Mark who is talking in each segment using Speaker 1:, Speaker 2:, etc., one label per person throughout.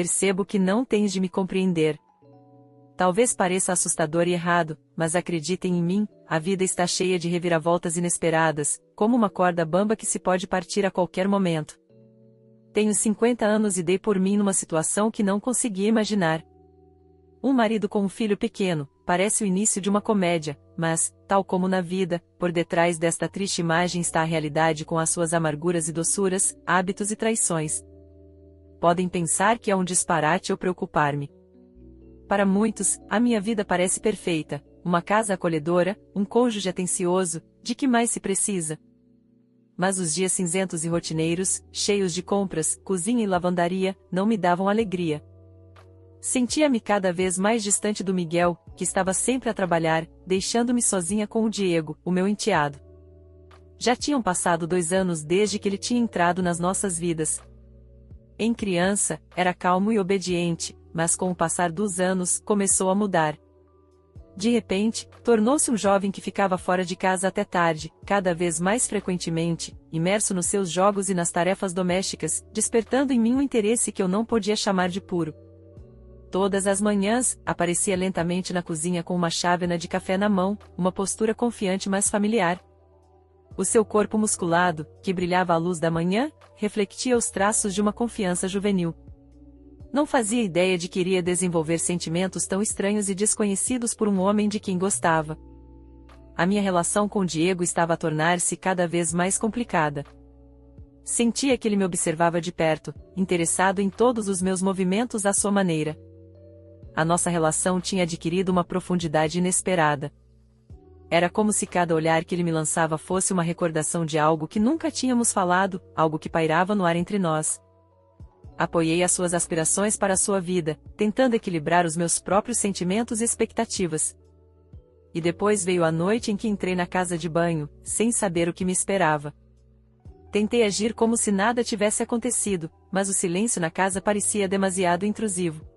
Speaker 1: Percebo que não tens de me compreender. Talvez pareça assustador e errado, mas acreditem em mim, a vida está cheia de reviravoltas inesperadas, como uma corda bamba que se pode partir a qualquer momento. Tenho 50 anos e dei por mim numa situação que não conseguia imaginar. Um marido com um filho pequeno, parece o início de uma comédia, mas, tal como na vida, por detrás desta triste imagem está a realidade com as suas amarguras e doçuras, hábitos e traições. Podem pensar que é um disparate ou preocupar-me. Para muitos, a minha vida parece perfeita, uma casa acolhedora, um cônjuge atencioso, de que mais se precisa? Mas os dias cinzentos e rotineiros, cheios de compras, cozinha e lavandaria, não me davam alegria. Sentia-me cada vez mais distante do Miguel, que estava sempre a trabalhar, deixando-me sozinha com o Diego, o meu enteado. Já tinham passado 2 anos desde que ele tinha entrado nas nossas vidas. Em criança, era calmo e obediente, mas com o passar dos anos, começou a mudar. De repente, tornou-se um jovem que ficava fora de casa até tarde, cada vez mais frequentemente, imerso nos seus jogos e nas tarefas domésticas, despertando em mim um interesse que eu não podia chamar de puro. Todas as manhãs, aparecia lentamente na cozinha com uma chávena de café na mão, uma postura confiante mas familiar. O seu corpo musculado, que brilhava à luz da manhã, refletia os traços de uma confiança juvenil. Não fazia ideia de que iria desenvolver sentimentos tão estranhos e desconhecidos por um homem de quem gostava. A minha relação com Diego estava a tornar-se cada vez mais complicada. Sentia que ele me observava de perto, interessado em todos os meus movimentos à sua maneira. A nossa relação tinha adquirido uma profundidade inesperada. Era como se cada olhar que ele me lançava fosse uma recordação de algo que nunca tínhamos falado, algo que pairava no ar entre nós. Apoiei as suas aspirações para a sua vida, tentando equilibrar os meus próprios sentimentos e expectativas. E depois veio a noite em que entrei na casa de banho, sem saber o que me esperava. Tentei agir como se nada tivesse acontecido, mas o silêncio na casa parecia demasiado intrusivo.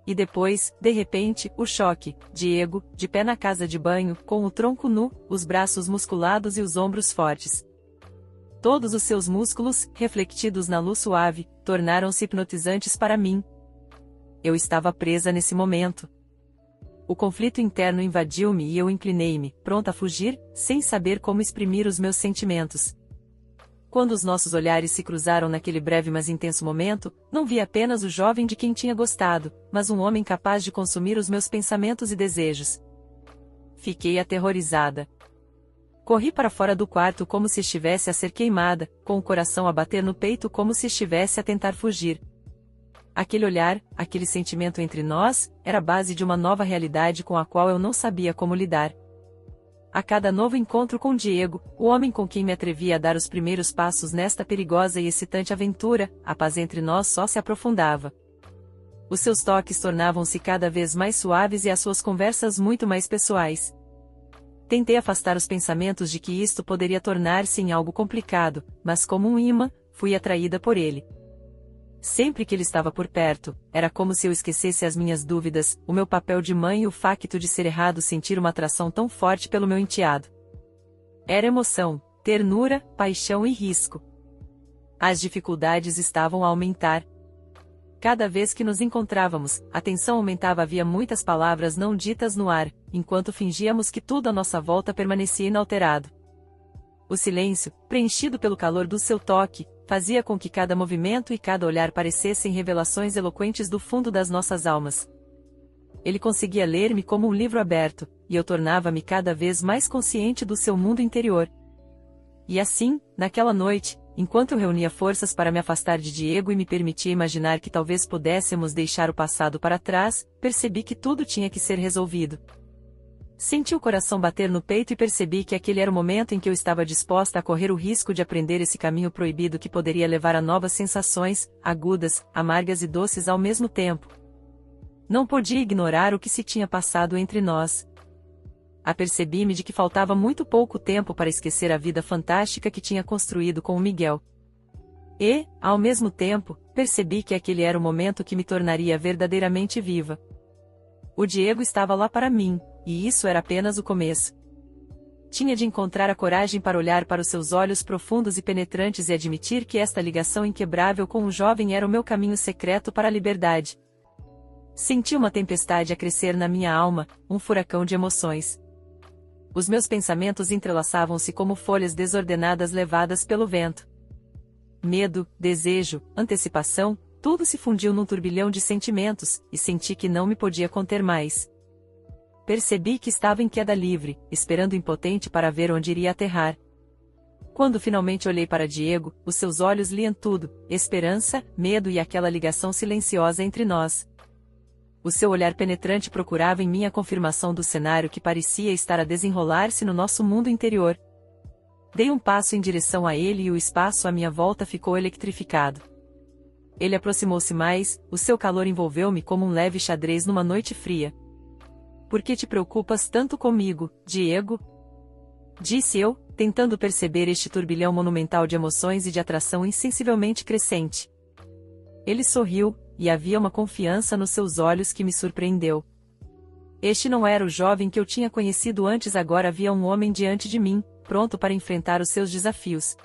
Speaker 1: E depois, de repente, o choque, Diego, de pé na casa de banho, com o tronco nu, os braços musculados e os ombros fortes. Todos os seus músculos, refletidos na luz suave, tornaram-se hipnotizantes para mim. Eu estava presa nesse momento. O conflito interno invadiu-me e eu inclinei-me, pronta a fugir, sem saber como exprimir os meus sentimentos. Quando os nossos olhares se cruzaram naquele breve mas intenso momento, não vi apenas o jovem de quem tinha gostado, mas um homem capaz de consumir os meus pensamentos e desejos. Fiquei aterrorizada. Corri para fora do quarto como se estivesse a ser queimada, com o coração a bater no peito como se estivesse a tentar fugir. Aquele olhar, aquele sentimento entre nós, era a base de uma nova realidade com a qual eu não sabia como lidar. A cada novo encontro com Diego, o homem com quem me atrevia a dar os primeiros passos nesta perigosa e excitante aventura, a paz entre nós só se aprofundava. Os seus toques tornavam-se cada vez mais suaves e as suas conversas muito mais pessoais. Tentei afastar os pensamentos de que isto poderia tornar-se em algo complicado, mas como um imã, fui atraída por ele. Sempre que ele estava por perto, era como se eu esquecesse as minhas dúvidas, o meu papel de mãe e o facto de ser errado sentir uma atração tão forte pelo meu enteado. Era emoção, ternura, paixão e risco. As dificuldades estavam a aumentar. Cada vez que nos encontrávamos, a tensão aumentava, havia muitas palavras não ditas no ar, enquanto fingíamos que tudo à nossa volta permanecia inalterado. O silêncio, preenchido pelo calor do seu toque, fazia com que cada movimento e cada olhar parecessem revelações eloquentes do fundo das nossas almas. Ele conseguia ler-me como um livro aberto, e eu tornava-me cada vez mais consciente do seu mundo interior. E assim, naquela noite, enquanto eu reunia forças para me afastar de Diego e me permitia imaginar que talvez pudéssemos deixar o passado para trás, percebi que tudo tinha que ser resolvido. Senti o coração bater no peito e percebi que aquele era o momento em que eu estava disposta a correr o risco de aprender esse caminho proibido que poderia levar a novas sensações, agudas, amargas e doces ao mesmo tempo. Não podia ignorar o que se tinha passado entre nós. Apercebi-me de que faltava muito pouco tempo para esquecer a vida fantástica que tinha construído com o Miguel. E, ao mesmo tempo, percebi que aquele era o momento que me tornaria verdadeiramente viva. O Diego estava lá para mim, e isso era apenas o começo. tinha de encontrar a coragem para olhar para os seus olhos profundos e penetrantes e admitir que esta ligação inquebrável com o jovem era o meu caminho secreto para a liberdade. Senti uma tempestade a crescer na minha alma, um furacão de emoções. Os meus pensamentos entrelaçavam-se como folhas desordenadas levadas pelo vento. Medo, desejo, antecipação, tudo se fundiu num turbilhão de sentimentos, e senti que não me podia conter mais. Percebi que estava em queda livre, esperando impotente para ver onde iria aterrar. Quando finalmente olhei para Diego, os seus olhos liam tudo, esperança, medo e aquela ligação silenciosa entre nós. O seu olhar penetrante procurava em mim a confirmação do cenário que parecia estar a desenrolar-se no nosso mundo interior. Dei um passo em direção a ele e o espaço à minha volta ficou eletrificado. Ele aproximou-se mais, o seu calor envolveu-me como um leve xadrez numa noite fria. "Por que te preocupas tanto comigo, Diego?" disse eu, tentando perceber este turbilhão monumental de emoções e de atração insensivelmente crescente. Ele sorriu, e havia uma confiança nos seus olhos que me surpreendeu. Este não era o jovem que eu tinha conhecido antes, agora havia um homem diante de mim, pronto para enfrentar os seus desafios.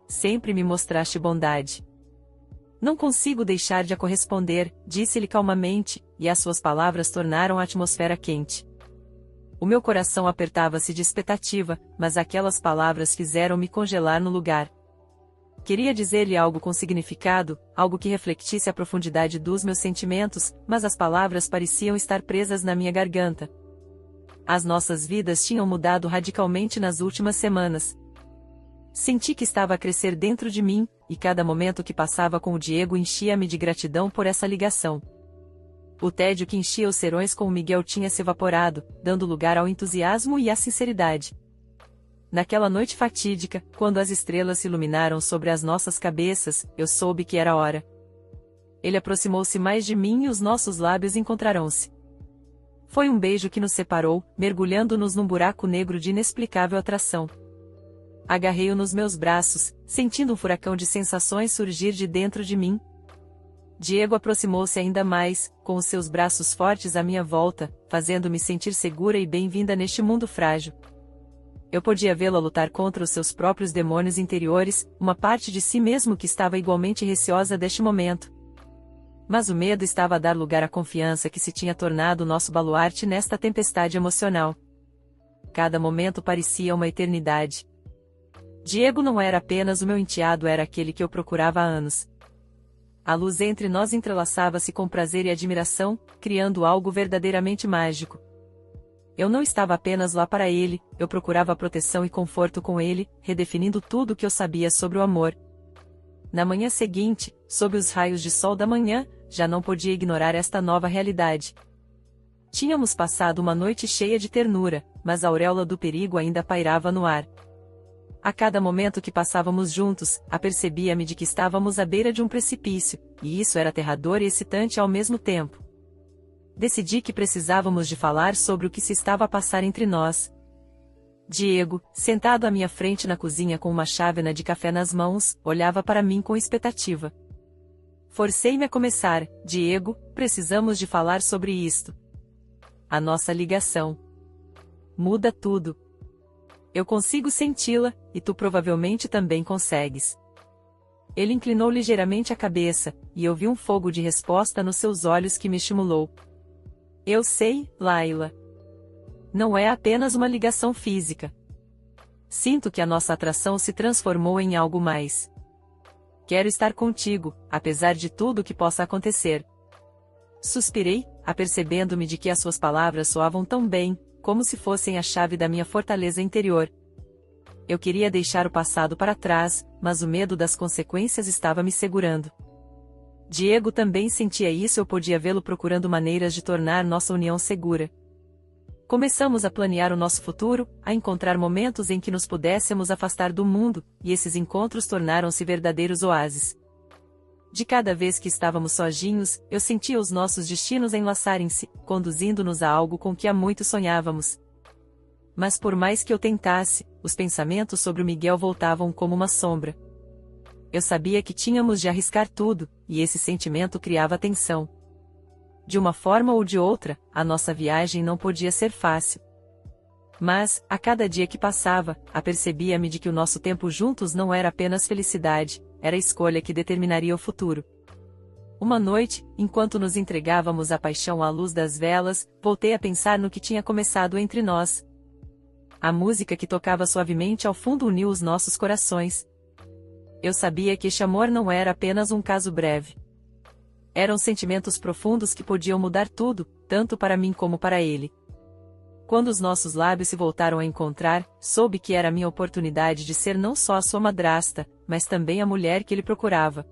Speaker 1: "Sempre me mostraste bondade. Não consigo deixar de a corresponder", disse-lhe calmamente, e as suas palavras tornaram a atmosfera quente. O meu coração apertava-se de expectativa, mas aquelas palavras fizeram-me congelar no lugar. Queria dizer-lhe algo com significado, algo que refletisse a profundidade dos meus sentimentos, mas as palavras pareciam estar presas na minha garganta. As nossas vidas tinham mudado radicalmente nas últimas semanas. Senti que estava a crescer dentro de mim, e cada momento que passava com o Diego enchia-me de gratidão por essa ligação. O tédio que enchia os serões com o Miguel tinha se evaporado, dando lugar ao entusiasmo e à sinceridade. Naquela noite fatídica, quando as estrelas se iluminaram sobre as nossas cabeças, eu soube que era hora. Ele aproximou-se mais de mim e os nossos lábios encontraram-se. Foi um beijo que nos separou, mergulhando-nos num buraco negro de inexplicável atração. Agarrei-o nos meus braços, sentindo um furacão de sensações surgir de dentro de mim. Diego aproximou-se ainda mais, com os seus braços fortes à minha volta, fazendo-me sentir segura e bem-vinda neste mundo frágil. Eu podia vê-lo lutar contra os seus próprios demônios interiores, uma parte de si mesmo que estava igualmente receosa deste momento. Mas o medo estava a dar lugar à confiança que se tinha tornado nosso baluarte nesta tempestade emocional. Cada momento parecia uma eternidade. Diego não era apenas o meu enteado, era aquele que eu procurava há anos. A luz entre nós entrelaçava-se com prazer e admiração, criando algo verdadeiramente mágico. Eu não estava apenas lá para ele, eu procurava proteção e conforto com ele, redefinindo tudo o que eu sabia sobre o amor. Na manhã seguinte, sob os raios de sol da manhã, já não podia ignorar esta nova realidade. Tínhamos passado uma noite cheia de ternura, mas a auréola do perigo ainda pairava no ar. A cada momento que passávamos juntos, apercebia-me de que estávamos à beira de um precipício, e isso era aterrador e excitante ao mesmo tempo. Decidi que precisávamos de falar sobre o que se estava a passar entre nós. Diego, sentado à minha frente na cozinha com uma chávena de café nas mãos, olhava para mim com expectativa. Forcei-me a começar. "Diego, precisamos de falar sobre isto. A nossa ligação muda tudo. Eu consigo senti-la, e tu provavelmente também consegues." Ele inclinou ligeiramente a cabeça, e eu vi um fogo de resposta nos seus olhos que me estimulou. "Eu sei, Laila. Não é apenas uma ligação física. Sinto que a nossa atração se transformou em algo mais. Quero estar contigo, apesar de tudo o que possa acontecer." Suspirei, apercebendo-me de que as suas palavras soavam tão bem, como se fossem a chave da minha fortaleza interior. Eu queria deixar o passado para trás, mas o medo das consequências estava me segurando. Diego também sentia isso, eu podia vê-lo procurando maneiras de tornar nossa união segura. Começamos a planear o nosso futuro, a encontrar momentos em que nos pudéssemos afastar do mundo, e esses encontros tornaram-se verdadeiros oásis. De cada vez que estávamos sozinhos, eu sentia os nossos destinos enlaçarem-se, conduzindo-nos a algo com que há muito sonhávamos. Mas por mais que eu tentasse, os pensamentos sobre o Miguel voltavam como uma sombra. Eu sabia que tínhamos de arriscar tudo, e esse sentimento criava tensão. De uma forma ou de outra, a nossa viagem não podia ser fácil. Mas, a cada dia que passava, apercebia-me de que o nosso tempo juntos não era apenas felicidade, era a escolha que determinaria o futuro. Uma noite, enquanto nos entregávamos à paixão à luz das velas, voltei a pensar no que tinha começado entre nós. A música que tocava suavemente ao fundo uniu os nossos corações. Eu sabia que este amor não era apenas um caso breve. Eram sentimentos profundos que podiam mudar tudo, tanto para mim como para ele. Quando os nossos lábios se voltaram a encontrar, soube que era a minha oportunidade de ser não só a sua madrasta, mas também a mulher que ele procurava.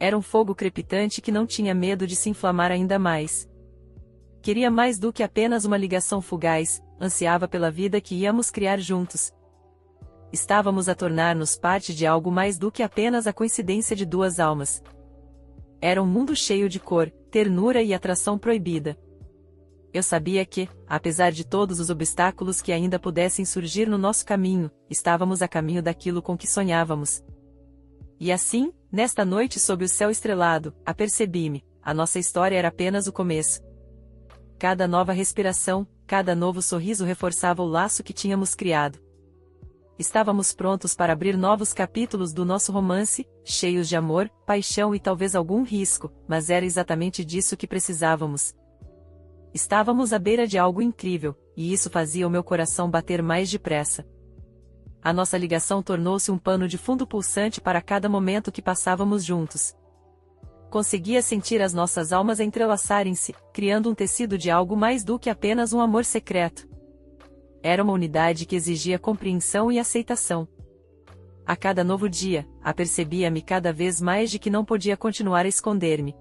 Speaker 1: Era um fogo crepitante que não tinha medo de se inflamar ainda mais. Queria mais do que apenas uma ligação fugaz, ansiava pela vida que íamos criar juntos. Estávamos a tornar-nos parte de algo mais do que apenas a coincidência de duas almas. Era um mundo cheio de cor, ternura e atração proibida. Eu sabia que, apesar de todos os obstáculos que ainda pudessem surgir no nosso caminho, estávamos a caminho daquilo com que sonhávamos. E assim, nesta noite sob o céu estrelado, apercebi-me, a nossa história era apenas o começo. Cada nova respiração, cada novo sorriso reforçava o laço que tínhamos criado. Estávamos prontos para abrir novos capítulos do nosso romance, cheios de amor, paixão e talvez algum risco, mas era exatamente disso que precisávamos. Estávamos à beira de algo incrível, e isso fazia o meu coração bater mais depressa. A nossa ligação tornou-se um pano de fundo pulsante para cada momento que passávamos juntos. Conseguia sentir as nossas almas entrelaçarem-se, criando um tecido de algo mais do que apenas um amor secreto. Era uma unidade que exigia compreensão e aceitação. A cada novo dia, apercebia-me cada vez mais de que não podia continuar a esconder-me.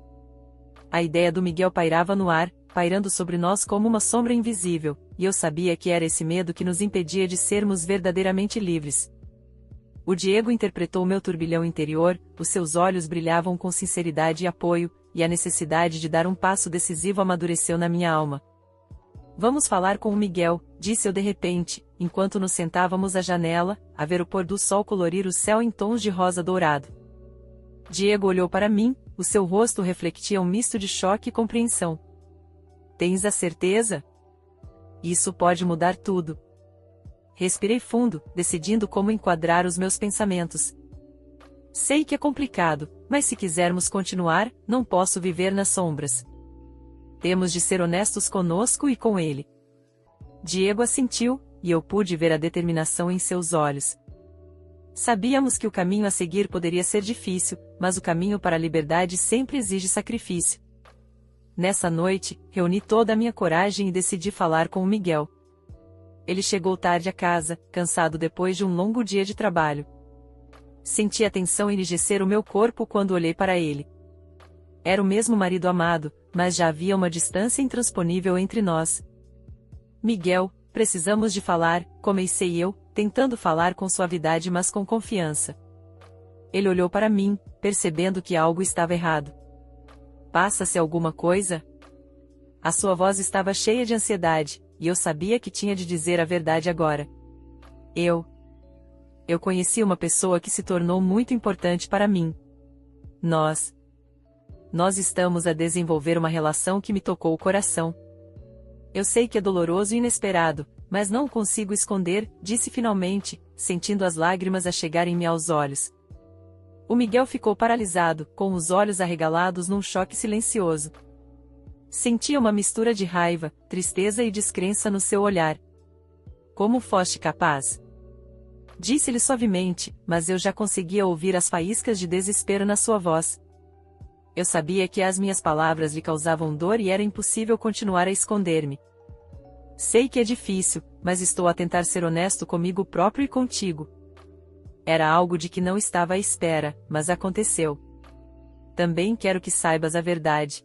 Speaker 1: A ideia do Miguel pairava no ar, pairando sobre nós como uma sombra invisível, e eu sabia que era esse medo que nos impedia de sermos verdadeiramente livres. O Diego interpretou meu turbilhão interior, os seus olhos brilhavam com sinceridade e apoio, e a necessidade de dar um passo decisivo amadureceu na minha alma. Vamos falar com o Miguel, disse eu de repente, enquanto nos sentávamos à janela, a ver o pôr do sol colorir o céu em tons de rosa dourado. Diego olhou para mim, o seu rosto refletia um misto de choque e compreensão. Tens a certeza? Isso pode mudar tudo. Respirei fundo, decidindo como enquadrar os meus pensamentos. Sei que é complicado, mas se quisermos continuar, não posso viver nas sombras. Temos de ser honestos conosco e com ele. Diego assentiu, e eu pude ver a determinação em seus olhos. Sabíamos que o caminho a seguir poderia ser difícil, mas o caminho para a liberdade sempre exige sacrifício. Nessa noite, reuni toda a minha coragem e decidi falar com o Miguel. Ele chegou tarde a casa, cansado depois de um longo dia de trabalho. Senti a tensão enrijecer o meu corpo quando olhei para ele. Era o mesmo marido amado, mas já havia uma distância intransponível entre nós. Miguel, precisamos de falar, comecei eu, tentando falar com suavidade mas com confiança. Ele olhou para mim, percebendo que algo estava errado. Passa-se alguma coisa? A sua voz estava cheia de ansiedade, e eu sabia que tinha de dizer a verdade agora. Eu conheci uma pessoa que se tornou muito importante para mim. Nós estamos a desenvolver uma relação que me tocou o coração. Eu sei que é doloroso e inesperado, mas não consigo esconder, disse finalmente, sentindo as lágrimas a chegarem-me aos olhos. O Miguel ficou paralisado, com os olhos arregalados num choque silencioso. Sentia uma mistura de raiva, tristeza e descrença no seu olhar. Como foste capaz? Disse-lhe suavemente, mas eu já conseguia ouvir as faíscas de desespero na sua voz. Eu sabia que as minhas palavras lhe causavam dor e era impossível continuar a esconder-me. Sei que é difícil, mas estou a tentar ser honesto comigo próprio e contigo. Era algo de que não estava à espera, mas aconteceu. Também quero que saibas a verdade.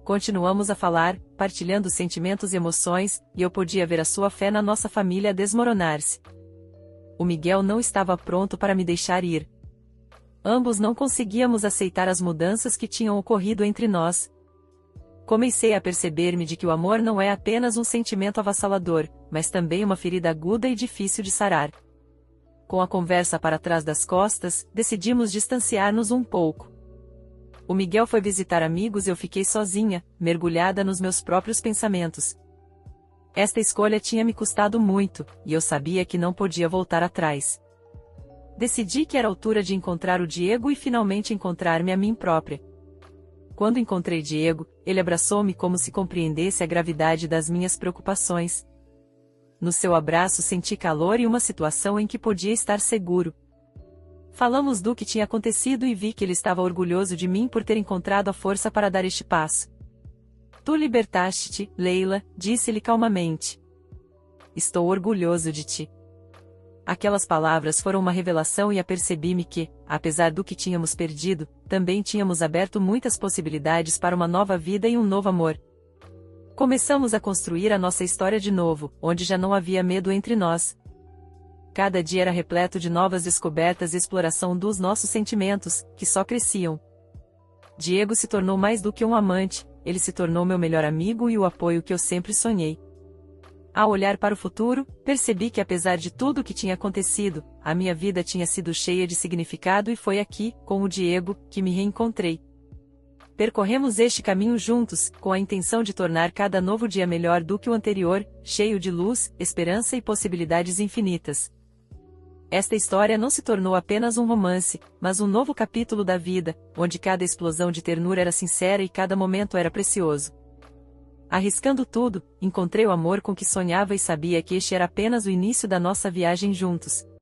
Speaker 1: Continuamos a falar, partilhando sentimentos e emoções, e eu podia ver a sua fé na nossa família desmoronar-se. O Miguel não estava pronto para me deixar ir. Ambos não conseguíamos aceitar as mudanças que tinham ocorrido entre nós. Comecei a perceber-me de que o amor não é apenas um sentimento avassalador, mas também uma ferida aguda e difícil de sarar. Com a conversa para trás das costas, decidimos distanciar-nos um pouco. O Miguel foi visitar amigos e eu fiquei sozinha, mergulhada nos meus próprios pensamentos. Esta escolha tinha me custado muito, e eu sabia que não podia voltar atrás. Decidi que era a altura de encontrar o Diego e finalmente encontrar-me a mim própria. Quando encontrei Diego, ele abraçou-me como se compreendesse a gravidade das minhas preocupações. No seu abraço senti calor e uma situação em que podia estar seguro. Falamos do que tinha acontecido e vi que ele estava orgulhoso de mim por ter encontrado a força para dar este passo. Tu libertaste-te, Leila, disse-lhe calmamente. Estou orgulhoso de ti. Aquelas palavras foram uma revelação e apercebi-me que, apesar do que tínhamos perdido, também tínhamos aberto muitas possibilidades para uma nova vida e um novo amor. Começamos a construir a nossa história de novo, onde já não havia medo entre nós. Cada dia era repleto de novas descobertas e exploração dos nossos sentimentos, que só cresciam. Diego se tornou mais do que um amante, ele se tornou meu melhor amigo e o apoio que eu sempre sonhei. Ao olhar para o futuro, percebi que apesar de tudo o que tinha acontecido, a minha vida tinha sido cheia de significado e foi aqui, com o Diego, que me reencontrei. Percorremos este caminho juntos, com a intenção de tornar cada novo dia melhor do que o anterior, cheio de luz, esperança e possibilidades infinitas. Esta história não se tornou apenas um romance, mas um novo capítulo da vida, onde cada explosão de ternura era sincera e cada momento era precioso. Arriscando tudo, encontrei o amor com que sonhava e sabia que este era apenas o início da nossa viagem juntos.